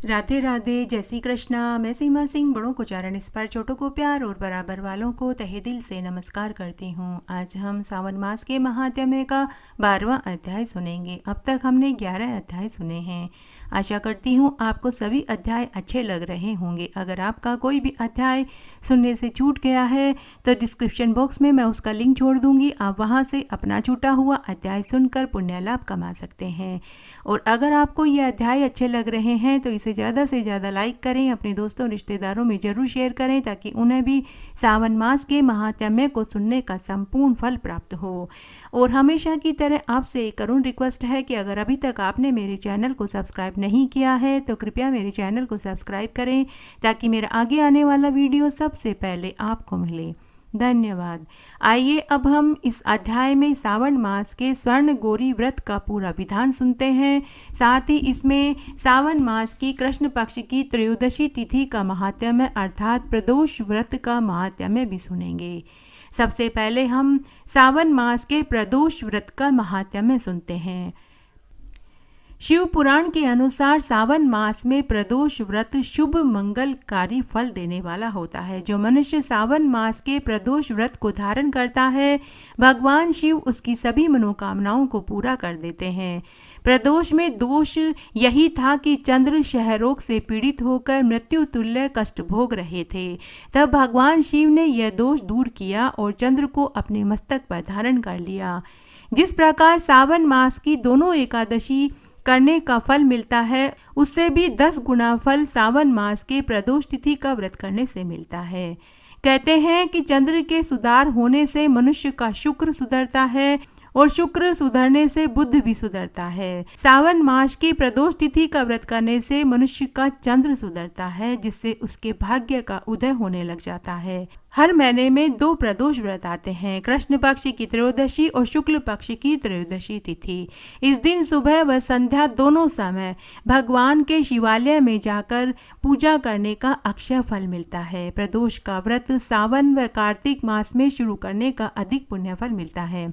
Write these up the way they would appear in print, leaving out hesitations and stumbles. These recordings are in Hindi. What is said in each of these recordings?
राधे राधे, जय श्री कृष्णा। मैं सीमा सिंह बड़ों को चरण स्पर्श, छोटों को प्यार और बराबर वालों को तहे दिल से नमस्कार करती हूँ। आज हम सावन मास के महात्म्य का 12वां अध्याय सुनेंगे। अब तक हमने 11 अध्याय सुने हैं। आशा करती हूँ आपको सभी अध्याय अच्छे लग रहे होंगे। अगर आपका कोई भी अध्याय सुनने से छूट गया है तो डिस्क्रिप्शन बॉक्स में मैं उसका लिंक छोड़ दूंगी। आप वहाँ से अपना छूटा हुआ अध्याय सुनकर पुण्य लाभ कमा सकते हैं। और अगर आपको ये अध्याय अच्छे लग रहे हैं तो इसे ज़्यादा से ज़्यादा लाइक करें, अपने दोस्तों रिश्तेदारों में ज़रूर शेयर करें ताकि उन्हें भी सावन मास के महात्म्य को सुनने का संपूर्ण फल प्राप्त हो। और हमेशा की तरह आपसे एक करुण रिक्वेस्ट है कि अगर अभी तक आपने मेरे चैनल को सब्सक्राइब नहीं किया है तो कृपया मेरे चैनल को सब्सक्राइब करें ताकि मेरा आगे आने वाला वीडियो सबसे पहले आपको मिले। धन्यवाद। आइए अब हम इस अध्याय में सावन मास के स्वर्ण गौरी व्रत का पूरा विधान सुनते हैं। साथ ही इसमें सावन मास की कृष्ण पक्ष की त्रयोदशी तिथि का महात्म्य अर्थात प्रदोष व्रत का महात्म्य भी सुनेंगे। सबसे पहले हम सावन मास के प्रदोष व्रत का महात्म्य सुनते हैं। शिव पुराण के अनुसार सावन मास में प्रदोष व्रत शुभ मंगलकारी फल देने वाला होता है। जो मनुष्य सावन मास के प्रदोष व्रत को धारण करता है, भगवान शिव उसकी सभी मनोकामनाओं को पूरा कर देते हैं। प्रदोष में दोष यही था कि चंद्र क्षयरोग से पीड़ित होकर मृत्यु तुल्य कष्ट भोग रहे थे। तब भगवान शिव ने यह दोष दूर किया और चंद्र को अपने मस्तक पर धारण कर लिया। जिस प्रकार सावन मास की दोनों एकादशी करने का फल मिलता है, उससे भी 10 गुना फल सावन मास के प्रदोष तिथि का व्रत करने से मिलता है। कहते हैं कि चंद्र के सुधार होने से मनुष्य का शुक्र सुधरता है और शुक्र सुधरने से बुध भी सुधरता है। सावन मास की प्रदोष तिथि का व्रत करने से मनुष्य का चंद्र सुधरता है, जिससे उसके भाग्य का उदय होने लग जाता है। हर महीने में 2 प्रदोष व्रत आते हैं, कृष्ण पक्ष की त्रयोदशी और शुक्ल पक्ष की त्रयोदशी तिथि। इस दिन सुबह व संध्या दोनों समय भगवान के शिवालय में जाकर पूजा करने का अक्षय फल मिलता है। प्रदोष का व्रत सावन व कार्तिक मास में शुरू करने का अधिक पुण्य फल मिलता है।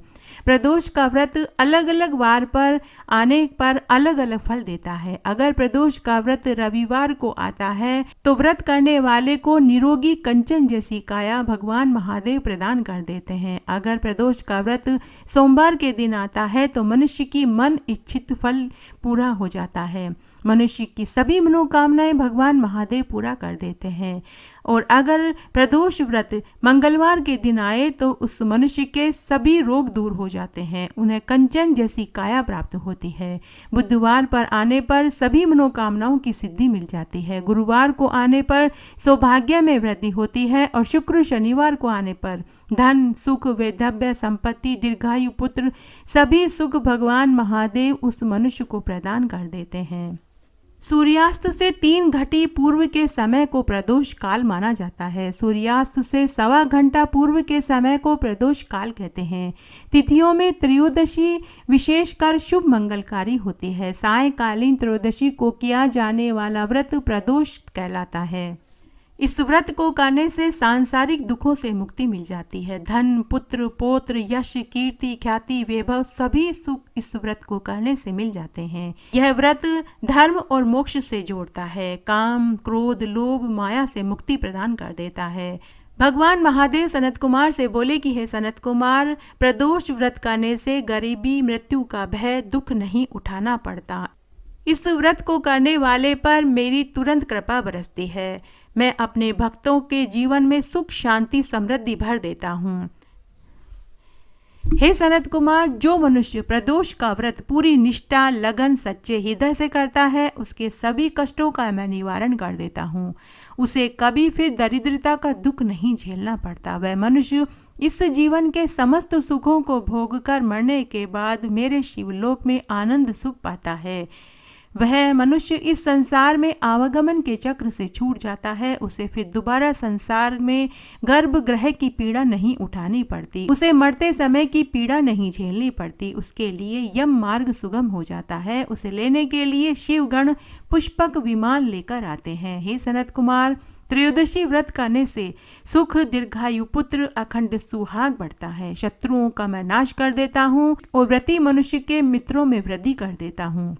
प्रदोष का व्रत अलग अलग वार पर आने पर अलग अलग फल देता है। अगर प्रदोष का व्रत रविवार को आता है तो व्रत करने वाले को निरोगी कंचन जैसी काया भगवान महादेव प्रदान कर देते हैं। अगर प्रदोष का व्रत सोमवार के दिन आता है तो मनुष्य की मन इच्छित फल पूरा हो जाता है। मनुष्य की सभी मनोकामनाएं भगवान महादेव पूरा कर देते हैं। और अगर प्रदोष व्रत मंगलवार के दिन आए तो उस मनुष्य के सभी रोग दूर हो जाते हैं, उन्हें कंचन जैसी काया प्राप्त होती है। बुधवार पर आने पर सभी मनोकामनाओं की सिद्धि मिल जाती है। गुरुवार को आने पर सौभाग्य में वृद्धि होती है और शुक्र शनिवार को आने पर धन, सुख, वैधव्य, संपत्ति, दीर्घायु, पुत्र सभी सुख भगवान महादेव उस मनुष्य को प्रदान कर देते हैं। सूर्यास्त से 3 घटी पूर्व के समय को प्रदोष काल माना जाता है। सूर्यास्त से 1.25 घंटा पूर्व के समय को प्रदोष काल कहते हैं। तिथियों में त्रयोदशी विशेषकर शुभ मंगलकारी होती है। सायंकालीन त्रयोदशी को किया जाने वाला व्रत प्रदोष कहलाता है। इस व्रत को करने से सांसारिक दुखों से मुक्ति मिल जाती है। धन, पुत्र, पौत्र, यश, कीर्ति, ख्याति, वैभव सभी सुख इस व्रत को करने से मिल जाते हैं। यह व्रत धर्म और मोक्ष से जोड़ता है। काम, क्रोध, लोभ, माया से मुक्ति प्रदान कर देता है। भगवान महादेव सनत कुमार से बोले कि हे सनत कुमार, प्रदोष व्रत करने से गरीबी, मृत्यु का भय, दुख नहीं उठाना पड़ता। इस व्रत को करने वाले पर मेरी तुरंत कृपा बरसती है। मैं अपने भक्तों के जीवन में सुख, शांति, समृद्धि भर देता हूँ। हे सनत कुमार, जो मनुष्य प्रदोष का व्रत पूरी निष्ठा, लगन, सच्चे हृदय से करता है, उसके सभी कष्टों का मैं निवारण कर देता हूँ। उसे कभी फिर दरिद्रता का दुख नहीं झेलना पड़ता। वह मनुष्य इस जीवन के समस्त सुखों को भोगकर मरने के बाद मेरे शिवलोक में आनंद सुख पाता है। वह मनुष्य इस संसार में आवागमन के चक्र से छूट जाता है। उसे फिर दोबारा संसार में गर्भगृह की पीड़ा नहीं उठानी पड़ती। उसे मरते समय की पीड़ा नहीं झेलनी पड़ती। उसके लिए यम मार्ग सुगम हो जाता है। उसे लेने के लिए शिवगण पुष्पक विमान लेकर आते हैं। हे सनत कुमार, त्रयोदशी व्रत करने से सुख, दीर्घायु, पुत्र, अखंड सुहाग बढ़ता है। शत्रुओं का मैं नाश कर देता हूँ और व्रती मनुष्य के मित्रों में वृद्धि कर देता हूँ।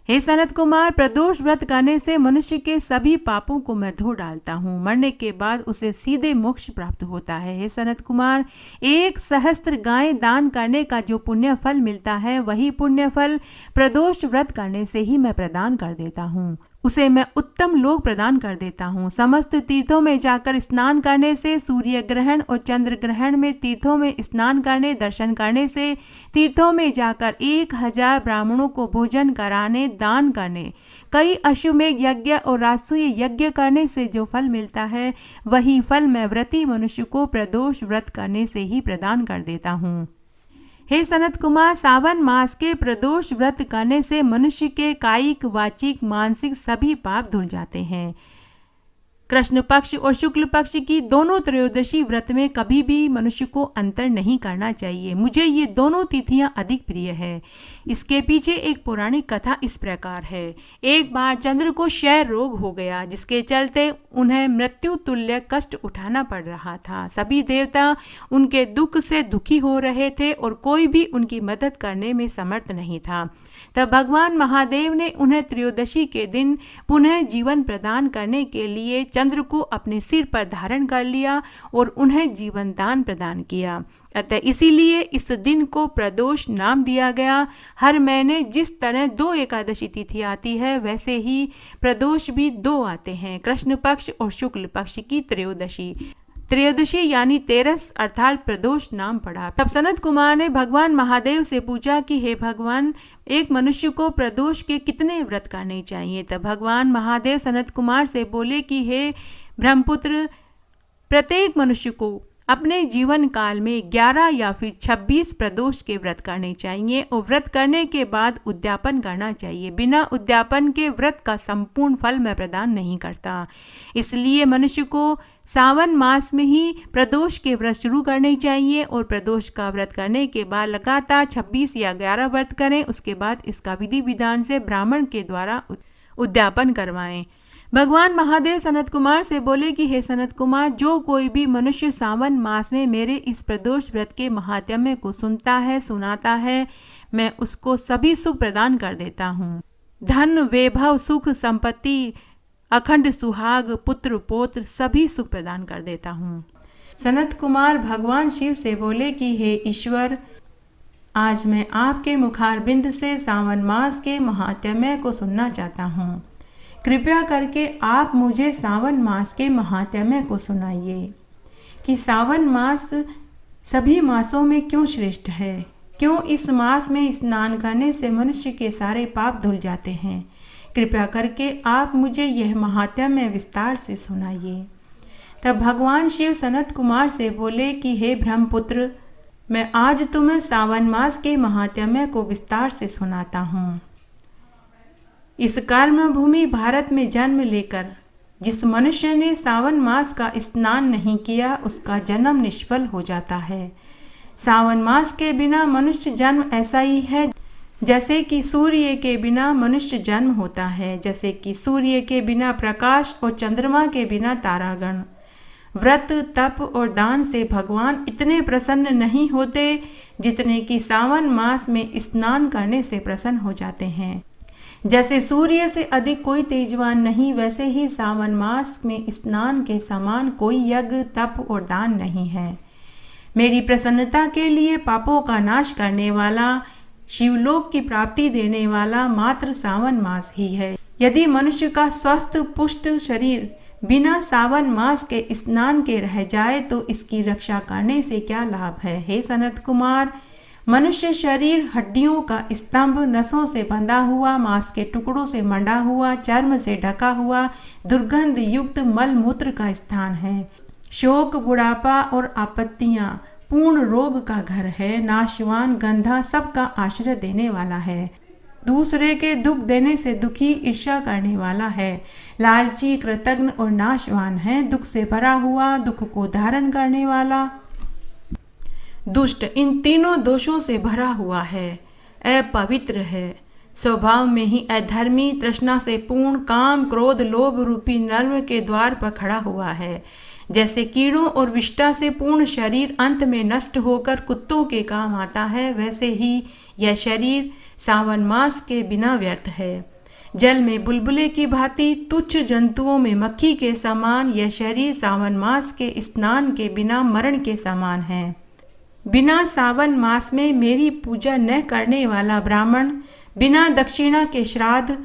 हे सनत कुमार, प्रदोष व्रत करने से मनुष्य के सभी पापों को मैं धो डालता हूँ। मरने के बाद उसे सीधे मोक्ष प्राप्त होता है। हे सनत कुमार, 1,000 गाय दान करने का जो पुण्य फल मिलता है, वही पुण्य फल प्रदोष व्रत करने से ही मैं प्रदान कर देता हूँ। उसे मैं उत्तम लोक प्रदान कर देता हूँ। समस्त तीर्थों में जाकर स्नान करने से, सूर्य ग्रहण और चंद्र ग्रहण में तीर्थों में स्नान करने, दर्शन करने से, तीर्थों में जाकर 1,000 ब्राह्मणों को भोजन कराने, दान करने, कई अश्वमेध यज्ञ और राजसूय यज्ञ करने से जो फल मिलता है, वही फल मैं व्रती मनुष्य को प्रदोष व्रत करने से ही प्रदान कर देता हूँ। हे सनत कुमार, सावन मास के प्रदोष व्रत करने से मनुष्य के कायिक, वाचिक, मानसिक सभी पाप धुल जाते हैं। कृष्ण पक्ष और शुक्ल पक्ष की दोनों त्रयोदशी व्रत में कभी भी मनुष्य को अंतर नहीं करना चाहिए। मुझे ये दोनों तिथियां अधिक प्रिय है। इसके पीछे एक पौराणिक कथा इस प्रकार है। एक बार चंद्र को क्षय रोग हो गया, जिसके चलते उन्हें मृत्यु तुल्य कष्ट उठाना पड़ रहा था। सभी देवता उनके दुख से दुखी हो रहे थे और कोई भी उनकी मदद करने में समर्थ नहीं था। तब भगवान महादेव ने उन्हें त्रयोदशी के दिन पुनः जीवन प्रदान करने के लिए चंद्र को अपने सिर पर धारण कर लिया और उन्हें जीवन दान प्रदान किया। अतः इसीलिए इस दिन को प्रदोष नाम दिया गया। हर महीने जिस तरह 2 एकादशी तिथि आती है, वैसे ही प्रदोष भी 2 आते हैं, कृष्ण पक्ष और शुक्ल पक्ष की त्रयोदशी। त्रयोदशी यानी 13 अर्थात प्रदोष नाम पड़ा। तब सनत कुमार ने भगवान महादेव से पूछा कि हे भगवान, एक मनुष्य को प्रदोष के कितने व्रत करने चाहिए? तब भगवान महादेव सनत कुमार से बोले कि हे ब्रह्मपुत्र, प्रत्येक मनुष्य को अपने जीवन काल में 11 या फिर 26 प्रदोष के व्रत करने चाहिए और व्रत करने के बाद उद्यापन करना चाहिए। बिना उद्यापन के व्रत का संपूर्ण फल मैं प्रदान नहीं करता। इसलिए मनुष्य को सावन मास में ही प्रदोष के व्रत शुरू करने चाहिए और प्रदोष का व्रत करने के बाद लगातार 26 या 11 व्रत करें। उसके बाद इसका विधि विधान से ब्राह्मण के द्वारा उद्यापन करवाएं। भगवान महादेव सनत कुमार से बोले कि हे सनत कुमार, जो कोई भी मनुष्य सावन मास में मेरे इस प्रदोष व्रत के महात्म्य को सुनता है, सुनाता है, मैं उसको सभी सुख प्रदान कर देता हूँ। धन, वैभव, सुख, संपत्ति, अखंड सुहाग, पुत्र पौत्र सभी सुख प्रदान कर देता हूँ। सनत कुमार भगवान शिव से बोले कि हे ईश्वर, आज मैं आपके मुखारबिंद से सावन मास के महात्म्य को सुनना चाहता हूँ। कृपया करके आप मुझे सावन मास के महात्म्य को सुनाइए कि सावन मास सभी मासों में क्यों श्रेष्ठ है, क्यों इस मास में स्नान करने से मनुष्य के सारे पाप धुल जाते हैं। कृपया करके आप मुझे यह महात्म्य विस्तार से सुनाइए। तब भगवान शिव सनत कुमार से बोले कि हे ब्रह्मपुत्र, मैं आज तुम्हें सावन मास के महात्म्य को विस्तार से सुनाता हूँ। इस कर्म भूमि भारत में जन्म लेकर जिस मनुष्य ने सावन मास का स्नान नहीं किया, उसका जन्म निष्फल हो जाता है। सावन मास के बिना मनुष्य जन्म ऐसा ही है जैसे कि सूर्य के बिना मनुष्य जन्म होता है, जैसे कि सूर्य के बिना प्रकाश और चंद्रमा के बिना तारागण। व्रत, तप और दान से भगवान इतने प्रसन्न नहीं होते जितने कि सावन मास में स्नान करने से प्रसन्न हो जाते हैं। जैसे सूर्य से अधिक कोई तेजवान नहीं, वैसे ही सावन मास में स्नान के समान कोई यज्ञ, तप और दान नहीं है। मेरी प्रसन्नता के लिए पापों का नाश करने वाला, शिवलोक की प्राप्ति देने वाला मात्र सावन मास ही है। यदि मनुष्य का स्वस्थ पुष्ट शरीर बिना सावन मास के स्नान के रह जाए तो इसकी रक्षा करने से क्या लाभ है। हे सनत कुमार, मनुष्य शरीर हड्डियों का स्तंभ, नसों से बंधा हुआ, मांस के टुकड़ों से मंडा हुआ, चर्म से ढका हुआ, दुर्गंध युक्त मल मूत्र का स्थान है। शोक, बुढ़ापा और आपत्तियां पूर्ण रोग का घर है। नाशवान, गंधा सबका आश्रय देने वाला है। दूसरे के दुख देने से दुखी, ईर्ष्या करने वाला है। लालची, कृतघ्न और नाशवान है। दुख से भरा हुआ, दुख को धारण करने वाला, दुष्ट, इन तीनों दोषों से भरा हुआ है। अपवित्र है, स्वभाव में ही अधर्मी, तृष्णा से पूर्ण, काम, क्रोध, लोभ रूपी नर्म के द्वार पर खड़ा हुआ है। जैसे कीड़ों और विष्ठा से पूर्ण शरीर अंत में नष्ट होकर कुत्तों के काम आता है, वैसे ही यह शरीर सावन मास के बिना व्यर्थ है। जल में बुलबुले की भांति, तुच्छ जंतुओं में मक्खी के समान यह शरीर सावन मास के स्नान के बिना मरण के समान है। बिना सावन मास में मेरी पूजा न करने वाला ब्राह्मण, बिना दक्षिणा के श्राद्ध,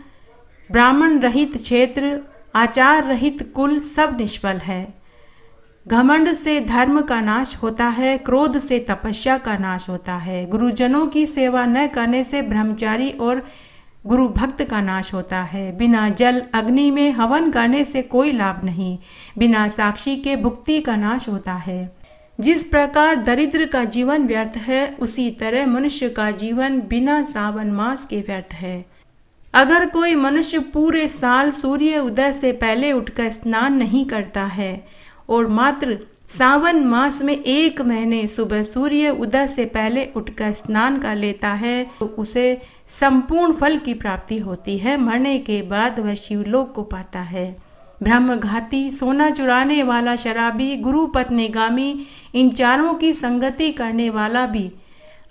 ब्राह्मण रहित क्षेत्र, आचार रहित कुल सब निष्फल है। घमंड से धर्म का नाश होता है, क्रोध से तपस्या का नाश होता है। गुरुजनों की सेवा न करने से ब्रह्मचारी और गुरु भक्त का नाश होता है। बिना जल अग्नि में हवन करने से कोई लाभ नहीं। बिना साक्षी के भुक्ति का नाश होता है। जिस प्रकार दरिद्र का जीवन व्यर्थ है, उसी तरह मनुष्य का जीवन बिना सावन मास के व्यर्थ है। अगर कोई मनुष्य पूरे साल सूर्य उदय से पहले उठकर स्नान नहीं करता है और मात्र सावन मास में 1 महीने सुबह सूर्य उदय से पहले उठकर स्नान कर लेता है, तो उसे संपूर्ण फल की प्राप्ति होती है। मरने के बाद वह शिवलोक को पाता है। ब्रह्मघाती, सोना चुराने वाला शराबी, गुरु पत्नीगामी, इन चारों की संगति करने वाला भी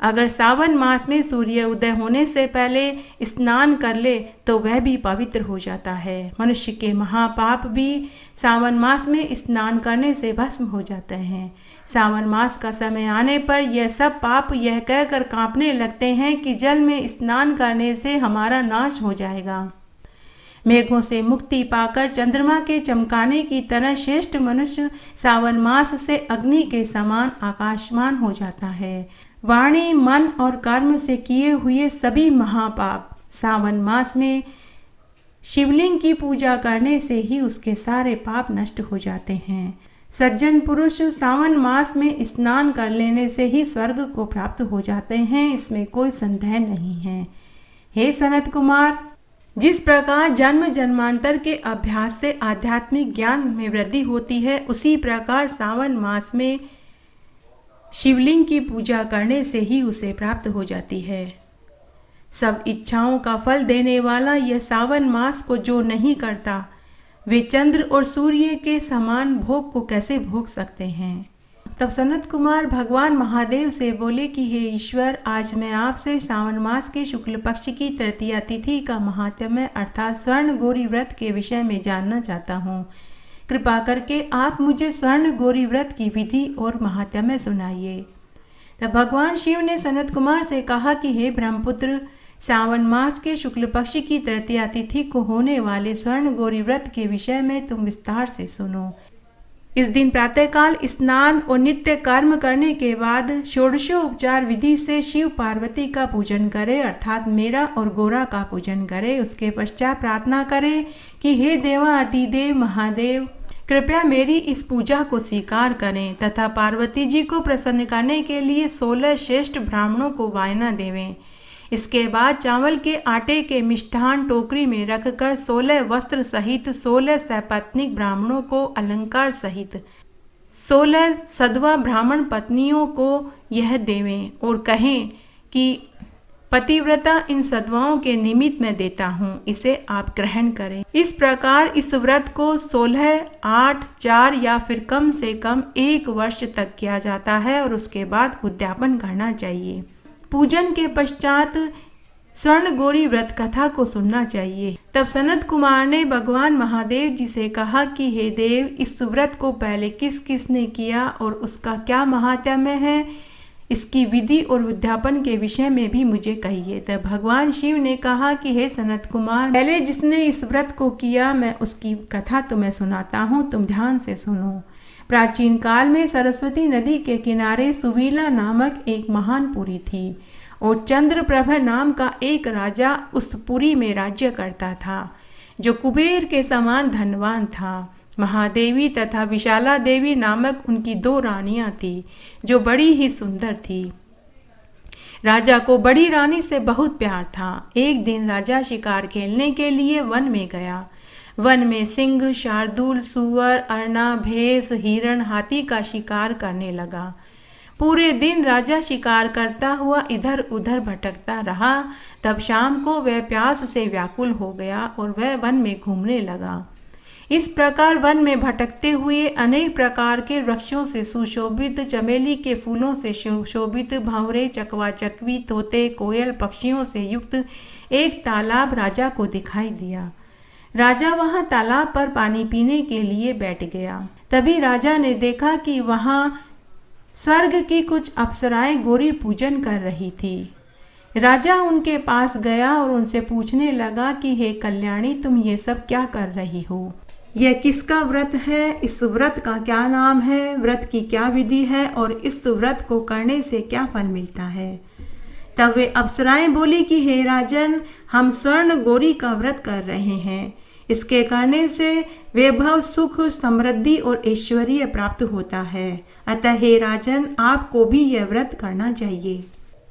अगर सावन मास में सूर्य उदय होने से पहले स्नान कर ले तो वह भी पवित्र हो जाता है। मनुष्य के महापाप भी सावन मास में स्नान करने से भस्म हो जाते हैं। सावन मास का समय आने पर यह सब पाप यह कहकर कांपने लगते हैं कि जल में स्नान करने से हमारा नाश हो जाएगा। मेघों से मुक्ति पाकर चंद्रमा के चमकाने की तरह श्रेष्ठ मनुष्य सावन मास से अग्नि के समान आकाशमान हो जाता है। वाणी, मन और कर्म से किए हुए सभी महापाप सावन मास में शिवलिंग की पूजा करने से ही उसके सारे पाप नष्ट हो जाते हैं। सज्जन पुरुष सावन मास में स्नान कर लेने से ही स्वर्ग को प्राप्त हो जाते हैं, इसमें कोई संदेह नहीं है। हे सनत कुमार, जिस प्रकार जन्म जन्मांतर के अभ्यास से आध्यात्मिक ज्ञान में वृद्धि होती है, उसी प्रकार सावन मास में शिवलिंग की पूजा करने से ही उसे प्राप्त हो जाती है। सब इच्छाओं का फल देने वाला यह सावन मास को जो नहीं करता, वे चंद्र और सूर्य के समान भोग को कैसे भोग सकते हैं। तब सनत कुमार भगवान महादेव से बोले कि हे ईश्वर, आज मैं आपसे श्रावण मास के शुक्ल पक्ष की तृतीया तिथि का महात्म्य अर्थात स्वर्ण गौरी व्रत के विषय में जानना चाहता हूँ। कृपा करके आप मुझे स्वर्ण गौरी व्रत की विधि और महात्म्य सुनाइए। तब भगवान शिव ने सनत कुमार से कहा कि हे ब्रह्मपुत्र, सावन मास के शुक्ल पक्ष की तृतीया तिथि को होने वाले स्वर्ण गौरी व्रत के विषय में तुम विस्तार से सुनो। इस दिन प्रातःकाल स्नान और नित्य कर्म करने के बाद षोडशोपचार विधि से शिव पार्वती का पूजन करे, अर्थात मेरा और गौरा का पूजन करे। उसके पश्चात प्रार्थना करे कि हे देवाधिदेव महादेव, कृपया मेरी इस पूजा को स्वीकार करें तथा पार्वती जी को प्रसन्न करने के लिए 16 श्रेष्ठ ब्राह्मणों को वायना देवें। इसके बाद चावल के आटे के मिष्ठान टोकरी में रखकर 16 वस्त्र सहित 16 सपत्नीक ब्राह्मणों को अलंकार सहित 16 सधवा ब्राह्मण पत्नियों को यह देवें और कहें कि पतिव्रता इन सद्वाओं के निमित्त मैं देता हूँ, इसे आप ग्रहण करें। इस प्रकार इस व्रत को 16, 8, 4 या फिर कम से कम 1 वर्ष तक किया जाता है और उसके बाद उद्यापन करना चाहिए। पूजन के पश्चात स्वर्ण गौरी व्रत कथा को सुनना चाहिए। तब सनत कुमार ने भगवान महादेव जी से कहा कि हे देव, इस व्रत को पहले किस किस ने किया और उसका क्या महात्म्य है, इसकी विधि और उद्यापन के विषय में भी मुझे कहिए। तब भगवान शिव ने कहा कि हे सनत कुमार, पहले जिसने इस व्रत को किया मैं उसकी कथा तुम्हें सुनाता हूँ, तुम ध्यान से सुनो। प्राचीन काल में सरस्वती नदी के किनारे सुवीला नामक एक महान पुरी थी और चंद्रप्रभ नाम का एक राजा उस पुरी में राज्य करता था, जो कुबेर के समान धनवान था। महादेवी तथा विशाला देवी नामक उनकी 2 रानियां थीं, जो बड़ी ही सुंदर थी। राजा को बड़ी रानी से बहुत प्यार था। एक दिन राजा शिकार खेलने के लिए वन में गया। वन में सिंह, शार्दूल, सूअर, अरना, भैंस, हिरण, हाथी का शिकार करने लगा। पूरे दिन राजा शिकार करता हुआ इधर उधर भटकता रहा। तब शाम को वह प्यास से व्याकुल हो गया और वह वन में घूमने लगा। इस प्रकार वन में भटकते हुए अनेक प्रकार के वृक्षों से सुशोभित, चमेली के फूलों से सुशोभित, भंवरे, चकवा चकवी, तोते, कोयल, पक्षियों से युक्त एक तालाब राजा को दिखाई दिया। राजा वहां तालाब पर पानी पीने के लिए बैठ गया। तभी राजा ने देखा कि वहां स्वर्ग की कुछ अप्सराएं गौरी पूजन कर रही थी। राजा उनके पास गया और उनसे पूछने लगा कि हे कल्याणी, तुम ये सब क्या कर रही हो? यह किसका व्रत है? इस व्रत का क्या नाम है? व्रत की क्या विधि है और इस व्रत को करने से क्या फल मिलता है? तब वे अप्सराएं बोली कि हे राजन, हम स्वर्ण गौरी का व्रत कर रहे हैं। इसके करने से वैभव, सुख, समृद्धि और ऐश्वर्य प्राप्त होता है। अतः हे राजन, आपको भी यह व्रत करना चाहिए।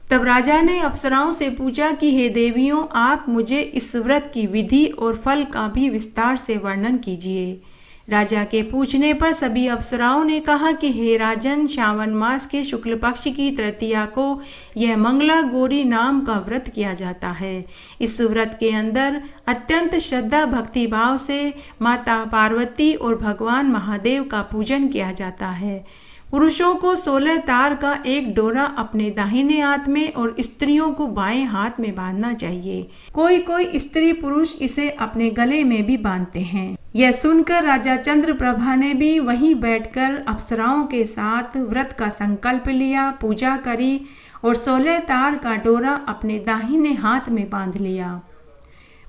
तब राजा ने अप्सराओं से पूछा कि हे देवियों, आप मुझे इस व्रत की विधि और फल का भी विस्तार से वर्णन कीजिए। राजा के पूछने पर सभी अप्सराओं ने कहा कि हे राजन, श्रावण मास के शुक्ल पक्ष की तृतीया को यह मंगला गौरी नाम का व्रत किया जाता है। इस व्रत के अंदर अत्यंत श्रद्धा भक्ति भाव से माता पार्वती और भगवान महादेव का पूजन किया जाता है। पुरुषों को 16 तार का एक डोरा अपने दाहिने हाथ में और स्त्रियों को बाएं हाथ में बांधना चाहिए। कोई कोई स्त्री पुरुष इसे अपने गले में भी बांधते हैं। यह सुनकर राजा चंद्रप्रभा ने भी वहीं बैठकर अप्सराओं के साथ व्रत का संकल्प लिया, पूजा करी और 16 तार का डोरा अपने दाहिने हाथ में बांध लिया।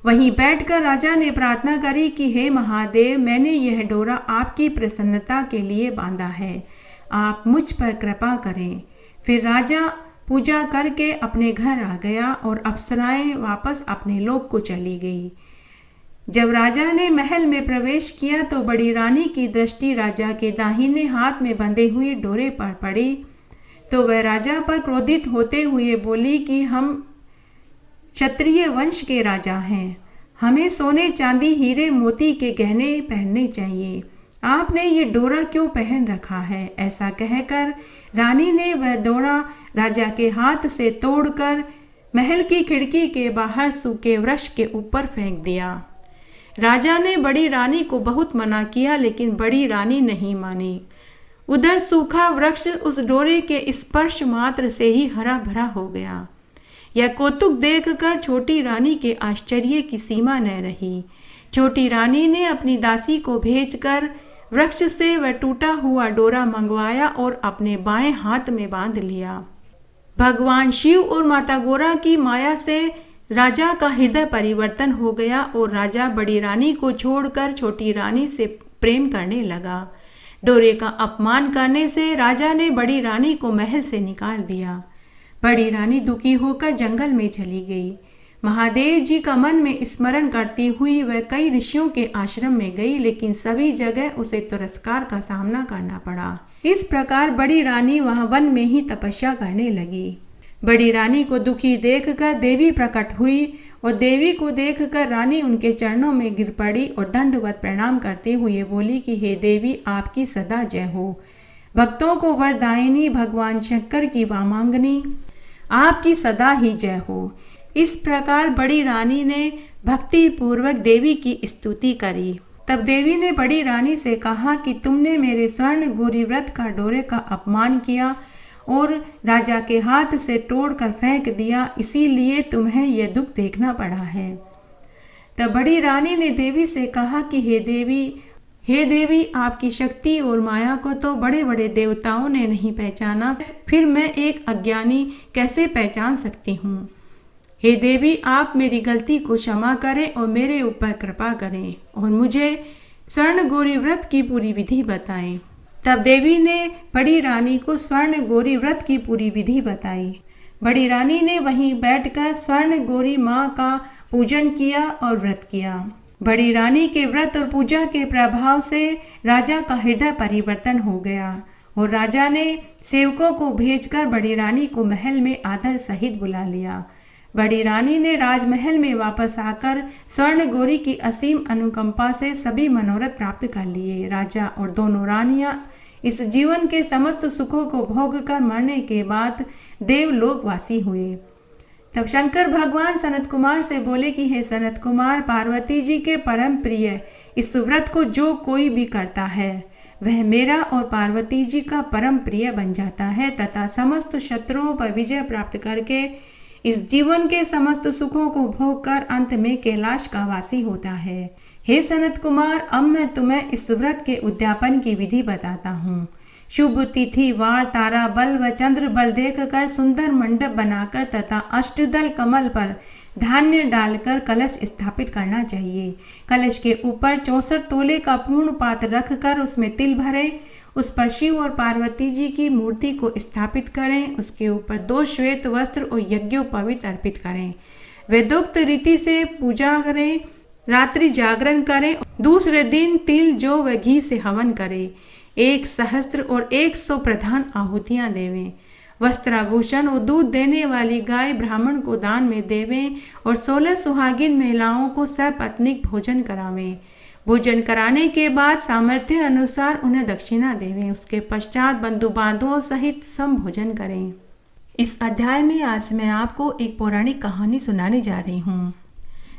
वहीं बैठकर राजा ने प्रार्थना करी कि हे महादेव, मैंने यह डोरा आपकी प्रसन्नता के लिए बांधा है, आप मुझ पर कृपा करें। फिर राजा पूजा करके अपने घर आ गया और अप्सराएं वापस अपने लोक को चली गई। जब राजा ने महल में प्रवेश किया तो बड़ी रानी की दृष्टि राजा के दाहिने हाथ में बंधे हुए डोरे पर पड़ी, तो वह राजा पर क्रोधित होते हुए बोली कि हम क्षत्रिय वंश के राजा हैं, हमें सोने, चांदी, हीरे, मोती के गहने पहनने चाहिए। आपने ये डोरा क्यों पहन रखा है? ऐसा कहकर रानी ने वह डोरा राजा के हाथ से तोड़कर महल की खिड़की के बाहर सूखे वृक्ष के ऊपर फेंक दिया। राजा ने बड़ी रानी को बहुत मना किया, लेकिन बड़ी रानी नहीं मानी। उधर सूखा वृक्ष उस डोरे के स्पर्श मात्र से ही हरा भरा हो गया। यह कौतुक देखकर छोटी रानी के आश्चर्य की सीमा न रही। छोटी रानी ने अपनी दासी को भेजकर वृक्ष से वह टूटा हुआ डोरा मंगवाया और अपने बाएं हाथ में बांध लिया। भगवान शिव और माता गौरा की माया से राजा का हृदय परिवर्तन हो गया और राजा बड़ी रानी को छोड़कर छोटी रानी से प्रेम करने लगा। डोरे का अपमान करने से राजा ने बड़ी रानी को महल से निकाल दिया। बड़ी रानी दुखी होकर जंगल में चली गई। महादेव जी का मन में स्मरण करती हुई वह कई ऋषियों के आश्रम में गई, लेकिन सभी जगह उसे तिरस्कार का सामना करना पड़ा। इस प्रकार बड़ी रानी वहां वन में ही तपस्या करने लगी। बड़ी रानी को दुखी देखकर देवी प्रकट हुई और देवी को देखकर रानी उनके चरणों में गिर पड़ी और दंडवत प्रणाम करते हुए बोली कि हे देवी, आपकी सदा जय हो। भक्तों को वरदायिनी भगवान शंकर की वामांगनी, आपकी सदा ही जय हो। इस प्रकार बड़ी रानी ने भक्ति पूर्वक देवी की स्तुति करी। तब देवी ने बड़ी रानी से कहा कि तुमने मेरे स्वर्ण गौरी व्रत का डोरे का अपमान किया और राजा के हाथ से तोड़कर फेंक दिया, इसीलिए तुम्हें यह दुख देखना पड़ा है। तब बड़ी रानी ने देवी से कहा कि हे देवी, आपकी शक्ति और माया को तो बड़े बड़े देवताओं ने नहीं पहचाना, फिर मैं एक अज्ञानी कैसे पहचान सकती हूँ। हे देवी, आप मेरी गलती को क्षमा करें और मेरे ऊपर कृपा करें और मुझे स्वर्ण गौरी व्रत की पूरी विधि बताएं। तब देवी ने बड़ी रानी को स्वर्ण गौरी व्रत की पूरी विधि बताई। बड़ी रानी ने वहीं बैठकर स्वर्ण गौरी माँ का पूजन किया और व्रत किया। बड़ी रानी के व्रत और पूजा के प्रभाव से राजा का हृदय परिवर्तन हो गया और राजा ने सेवकों को भेजकर बड़ी रानी को महल में आदर सहित बुला लिया। बड़ी रानी ने राजमहल में वापस आकर स्वर्ण गौरी की असीम अनुकंपा से सभी मनोरथ प्राप्त कर लिए। राजा और दोनों रानियां इस जीवन के समस्त सुखों को भोग कर मरने के बाद देवलोकवासी हुए। तब शंकर भगवान सनत कुमार से बोले कि हे सनत कुमार, पार्वती जी के परम प्रिय इस व्रत को जो कोई भी करता है वह मेरा और पार्वती जी का परम प्रिय बन जाता है तथा समस्त शत्रुओं पर विजय प्राप्त करके इस जीवन के समस्त सुखों को भोग कर अंत में कैलाश का वासी होता है। हे सनत कुमार, अब मैं तुम्हें इस व्रत के उद्यापन की विधि बताता हूँ। शुभ तिथि, वार, तारा बल व चंद्र बल देखकर सुंदर मंडप बनाकर तथा अष्टदल कमल पर धान्य डालकर कलश स्थापित करना चाहिए। कलश के ऊपर 64 तोले का पूर्ण पात्र रखकर उसमें तिल भरें। उस पर शिव और पार्वती जी की मूर्ति को स्थापित करें। उसके ऊपर 2 श्वेत वस्त्र और यज्ञोपवीत अर्पित करें। वेदोक्त रीति से पूजा करें, रात्रि जागरण करें। दूसरे दिन तिल, जौ व घी से हवन करें। 1 सहस्त्र और 100 प्रधान आहुतियाँ देवें। वस्त्राभूषण और दूध देने वाली गाय ब्राह्मण को दान में देवें और 16 सुहागिन महिलाओं को सपत्नीक भोजन करावें। भोजन कराने के बाद सामर्थ्य अनुसार उन्हें दक्षिणा देवें। उसके पश्चात बंधु बांधवों सहित समभोजन करें। इस अध्याय में आज मैं आपको एक पौराणिक कहानी सुनाने जा रही हूँ।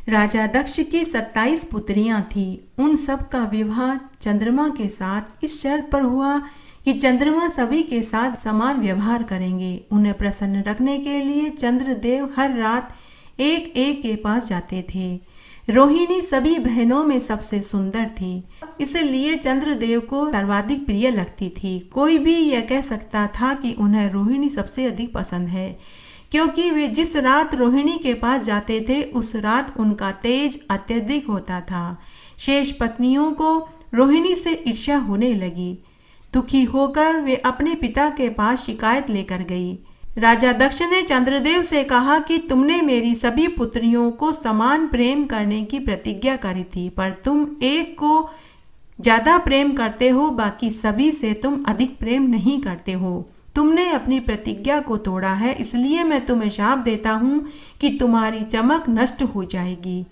राजा दक्ष की 27 पुत्रियां थीं। उन सब का विवाह चंद्रमा के साथ इस शर्त पर हुआ कि चंद्रमा सभी के साथ समान व्यवहार करेंगे। उन्हें प्रसन्न रखने के लिए चंद्रदेव हर रात एक एक के पास जाते थे। रोहिणी सभी बहनों में सबसे सुंदर थी, इसलिए चंद्रदेव को सर्वाधिक प्रिय लगती थी। कोई भी यह कह सकता था कि उन्हें रोहिणी सबसे अधिक पसंद है, क्योंकि वे जिस रात रोहिणी के पास जाते थे उस रात उनका तेज अत्यधिक होता था। शेष पत्नियों को रोहिणी से ईर्ष्या होने लगी। दुखी होकर वे अपने पिता के पास शिकायत लेकर गई। राजा दक्ष ने चंद्रदेव से कहा कि तुमने मेरी सभी पुत्रियों को समान प्रेम करने की प्रतिज्ञा करी थी, पर तुम एक को ज़्यादा प्रेम करते हो, बाकी सभी से तुम अधिक प्रेम नहीं करते हो। तुमने अपनी प्रतिज्ञा को तोड़ा है, इसलिए मैं तुम्हें शाप देता हूँ कि तुम्हारी चमक नष्ट हो जाएगी।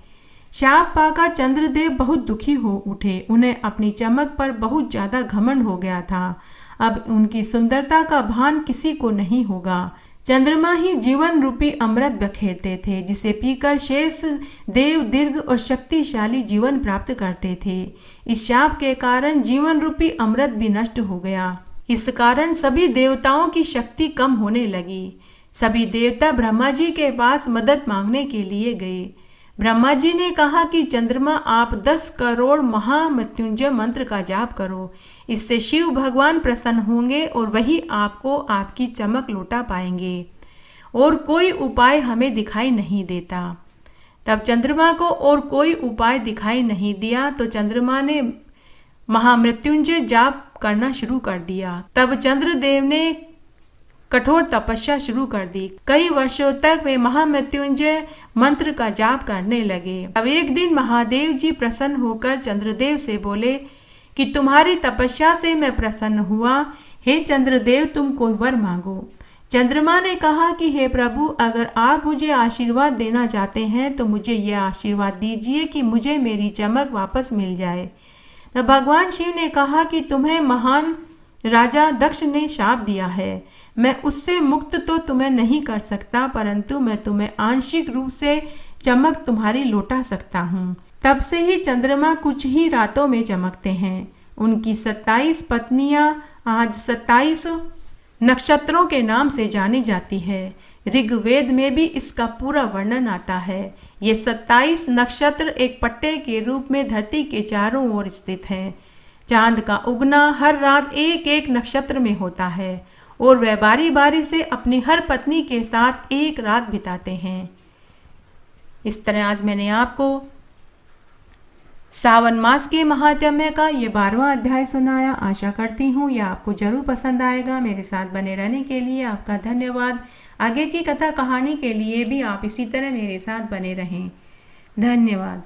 शाप पाकर चंद्रदेव बहुत दुखी हो उठे। उन्हें अपनी चमक पर बहुत ज़्यादा घमंड हो गया था। अब उनकी सुंदरता का भान किसी को नहीं होगा। चंद्रमा ही जीवन रूपी अमृत बखेरते थे, जिसे पीकर शेष देव दीर्घ और शक्तिशाली जीवन प्राप्त करते थे। इस शाप के कारण जीवन रूपी अमृत भी नष्ट हो गया। इस कारण सभी देवताओं की शक्ति कम होने लगी। सभी देवता ब्रह्मा जी के पास मदद मांगने के लिए गए। ब्रह्मा जी ने कहा कि चंद्रमा, आप 10 करोड़ महामृत्युंजय मंत्र का जाप करो। इससे शिव भगवान प्रसन्न होंगे और वही आपको आपकी चमक लौटा पाएंगे, और कोई उपाय हमें दिखाई नहीं देता। तब चंद्रमा को और कोई उपाय दिखाई नहीं दिया, तो चंद्रमा ने महामृत्युंजय जाप करना शुरू कर दिया। तब चंद्रदेव ने कठोर तपस्या शुरू कर दी। कई वर्षों तक वे महामृत्युंजय मंत्र का जाप करने लगे। अब एक दिन महादेव जी प्रसन्न होकर चंद्रदेव से बोले कि तुम्हारी तपस्या से मैं प्रसन्न हुआ। हे चंद्रदेव, तुम कोई वर मांगो। चंद्रमा ने कहा कि हे प्रभु, अगर आप मुझे आशीर्वाद देना चाहते हैं तो मुझे यह आशीर्वाद दीजिए कि मुझे मेरी चमक वापस मिल जाए। तब भगवान शिव ने कहा कि तुम्हें महान राजा दक्ष ने शाप दिया है। मैं उससे मुक्त तो तुम्हें नहीं कर सकता, परंतु मैं तुम्हें आंशिक रूप से चमक तुम्हारी लौटा सकता हूँ। तब से ही चंद्रमा कुछ ही रातों में चमकते हैं। उनकी 27 पत्नियां आज 27 नक्षत्रों के नाम से जानी जाती है। ऋग्वेद में भी इसका पूरा वर्णन आता है। ये 27 नक्षत्र एक पट्टे के रूप में धरती के चारों ओर स्थित हैं। चांद का उगना हर रात एक एक नक्षत्र में होता है, और वह बारी बारी से अपनी हर पत्नी के साथ एक रात बिताते हैं। इस तरह आज मैंने आपको सावन मास के महात्म्य का ये 12वां अध्याय सुनाया। आशा करती हूँ यह आपको जरूर पसंद आएगा। मेरे साथ बने रहने के लिए आपका धन्यवाद। आगे की कथा कहानी के लिए भी आप इसी तरह मेरे साथ बने रहें। धन्यवाद।